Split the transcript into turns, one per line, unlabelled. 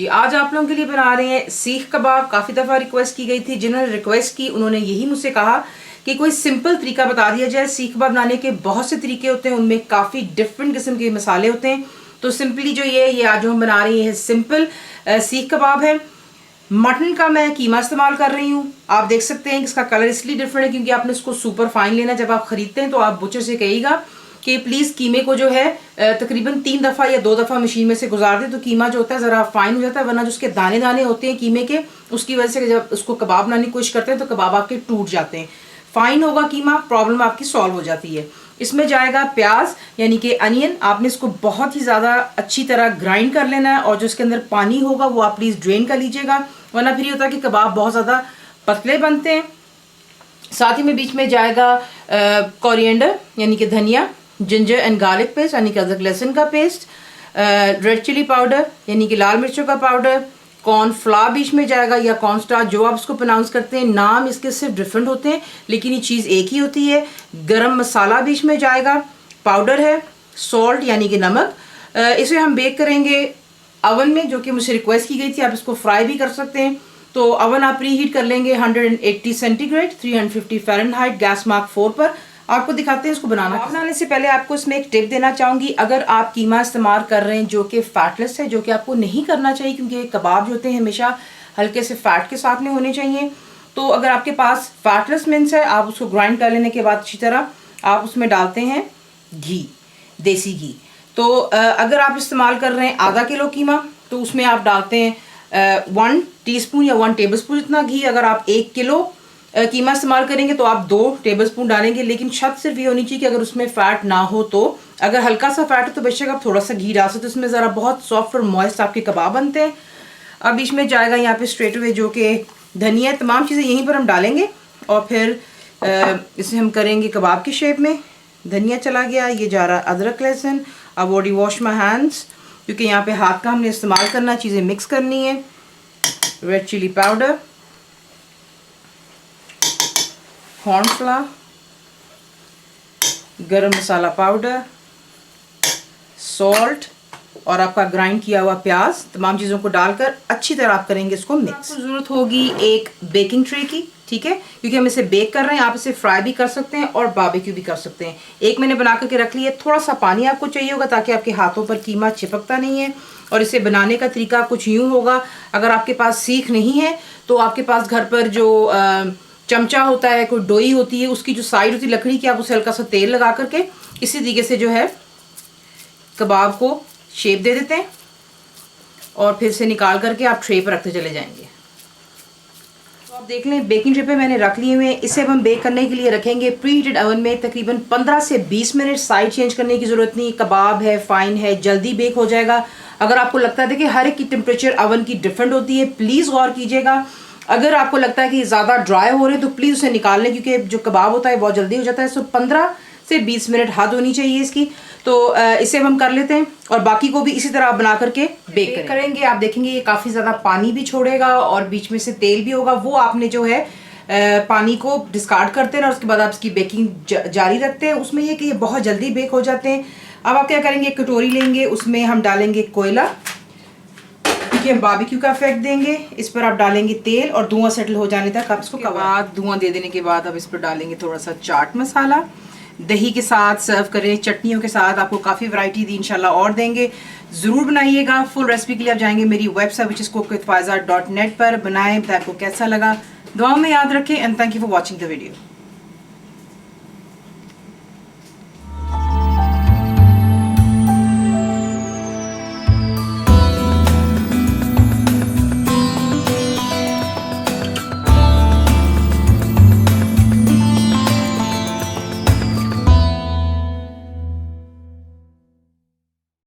जी, आज आप लोगों के लिए बना रहे हैं सीख कबाब। काफ़ी दफ़ा रिक्वेस्ट की गई थी, जिन्होंने रिक्वेस्ट की उन्होंने यही मुझसे कहा कि कोई सिंपल तरीका बता दिया जाए। सीख कबाब बनाने के बहुत से तरीके होते हैं, उनमें काफ़ी डिफरेंट किस्म के मसाले होते हैं। तो सिंपली जो ये आज हम बना रहे हैं सिंपल सीख कबाब है। मटन का मैं कीमा इस्तेमाल कर रही हूँ। आप देख सकते हैं कि इसका कलर इसलिए डिफरेंट है क्योंकि आपने इसको सुपर फाइन लेना। जब आप खरीदते हैं तो आप बुचर से कहिएगा कि प्लीज़ कीमे को जो है तकरीबन 3 दफ़ा या 2 दफ़ा मशीन में से गुजार दें, तो कीमा जो होता है ज़रा फाइन हो जाता है। वरना जो उसके दाने दाने होते हैं कीमे के, उसकी वजह से जब उसको कबाब बनाने की कोशिश करते हैं तो कबाब आपके टूट जाते हैं। फाइन होगा कीमा, प्रॉब्लम आपकी सॉल्व हो जाती है। इसमें जाएगा प्याज यानी कि अनियन। आपने इसको बहुत ही ज़्यादा अच्छी तरह ग्राइंड कर लेना है और जो इसके अंदर पानी होगा वो आप प्लीज़ ड्रेन कर लीजिएगा, वरना फिर ये होता है कि कबाब बहुत ज़्यादा पतले बनते हैं। साथ ही में बीच में जाएगा कोरिएंडर यानी कि धनिया, जिंजर एंड गार्लिक पेस्ट यानी कि अदरक लहसुन का पेस्ट, रेड चिली पाउडर यानी कि लाल मिर्चों का पाउडर, कॉर्नफ्लावर बीच में जाएगा या कॉर्नस्टार्च, जो आप इसको प्रोनाउंस करते हैं। नाम इसके सिर्फ डिफरेंट होते हैं लेकिन ये चीज़ एक ही होती है। गरम मसाला बीच में जाएगा, पाउडर है, सॉल्ट यानी कि नमक। इसे हम बेक करेंगे अवन में, जो कि मुझसे रिक्वेस्ट की गई थी। आप इसको फ्राई भी कर सकते हैं। तो अवन आप प्री हीट कर लेंगे 180 सेंटीग्रेड 350 फ़ारेनहाइट, गैस मार्क 4 पर। आपको दिखाते हैं इसको बनाने से पहले आपको इसमें एक टिप देना चाहूँगी। अगर आप कीमा इस्तेमाल कर रहे हैं जो कि फैटलेस है, जो कि आपको नहीं करना चाहिए क्योंकि कबाब जो होते हैं हमेशा हल्के से फैट के साथ में होने चाहिए। तो अगर आपके पास फैटलेस मिन्स है, आप उसको ग्राइंड कर लेने के बाद अच्छी तरह आप उसमें डालते हैं घी, देसी घी। तो अगर आप इस्तेमाल कर रहे हैं आधा किलो कीमा तो उसमें आप डालते हैं 1 टीस्पून या 1 टेबलस्पून इतना घी। अगर आप 1 किलो कीमा इस्तेमाल करेंगे तो आप 2 टेबलस्पून डालेंगे, लेकिन शर्त सिर्फ ये होनी चाहिए कि अगर उसमें फ़ैट ना हो तो। अगर हल्का सा फ़ैट हो तो बेशक आप थोड़ा सा घी डाल सकते हैं, उसमें ज़रा बहुत सॉफ्ट और मॉइस्ट आपके कबाब बनते हैं। अब बीच में जाएगा यहाँ पे स्ट्रेट अवे जो कि धनिया, तमाम चीज़ें यहीं पर हम डालेंगे और फिर इसे हम करेंगे कबाब की शेप में। धनिया चला गया, ये जा रहा अदरक लहसुन। अब ऑलरेडी वॉश माई हैंड्स क्योंकि यहाँ पे हाथ का हमने इस्तेमाल करना, चीज़ें मिक्स करनी है। रेड चिली पाउडर, कॉर्नफ्लावर, गरम मसाला पाउडर, सॉल्ट और आपका ग्राइंड किया हुआ प्याज, तमाम चीज़ों को डालकर अच्छी तरह आप करेंगे इसको मिक्स। आपको ज़रूरत होगी एक बेकिंग ट्रे की, ठीक है, क्योंकि हम इसे बेक कर रहे हैं। आप इसे फ्राई भी कर सकते हैं और बारबेक्यू भी कर सकते हैं। एक मैंने बना करके रख लिया। थोड़ा सा पानी आपको चाहिए होगा ताकि आपके हाथों पर कीमा चिपकता नहीं है। और इसे बनाने का तरीका कुछ यूँ होगा, अगर आपके पास सीख नहीं है तो आपके पास घर पर जो चमचा होता है, कोई डोई होती है, उसकी जो साइड होती है लकड़ी की, आप उसे हल्का सा तेल लगा करके इसी तरीके से जो है कबाब को शेप दे देते हैं और फिर से निकाल करके आप ट्रे पर रखते चले जाएंगे। तो आप देख लें बेकिंग ट्रे पे मैंने रख लिए हुए हैं। इसे हम बेक करने के लिए रखेंगे प्री हीटेड ओवन में तकरीबन 15 से 20 मिनट। साइड चेंज करने की ज़रूरत नहीं, कबाब है, फाइन है, जल्दी बेक हो जाएगा। अगर आपको लगता है कि हर एक की टेम्परेचर ओवन की डिफरेंट होती है, प्लीज़ गौर कीजिएगा। अगर आपको लगता है कि ज़्यादा ड्राई हो रहे हैं तो प्लीज़ उसे निकाल लें क्योंकि जो कबाब होता है बहुत जल्दी हो जाता है। सो 15 से 20 मिनट हद होनी चाहिए इसकी। तो इसे हम कर लेते हैं और बाकी को भी इसी तरह आप बना करके बेक करेंगे। आप देखेंगे ये काफ़ी ज़्यादा पानी भी छोड़ेगा और बीच में से तेल भी होगा। वो आपने जो है पानी को डिस्कार्ड करते हैं और उसके बाद आप इसकी बेकिंग जारी रखते हैं। उसमें ये कि ये बहुत जल्दी बेक हो जाते हैं। अब आप क्या करेंगे, एक कटोरी लेंगे, उसमें हम डालेंगे कोयला क्योंकि हम बारबेक्यू का इफेक्ट देंगे। इस पर आप डालेंगे तेल और धुआं सेटल हो जाने तक आप इसको बाद धुआं दे देने के बाद अब इस पर डालेंगे थोड़ा सा चाट मसाला। दही के साथ सर्व करें, चटनियों के साथ, आपको काफ़ी वैरायटी दी इंशाल्लाह और देंगे। ज़रूर बनाइएगा। फुल रेसिपी के लिए आप जाएंगे मेरी वेबसाइट विच इज़ cookWithFaiza.net पर। बनाएं, बताएं आपको कैसा लगा। दुआ में याद रखें and thank you for watching the video.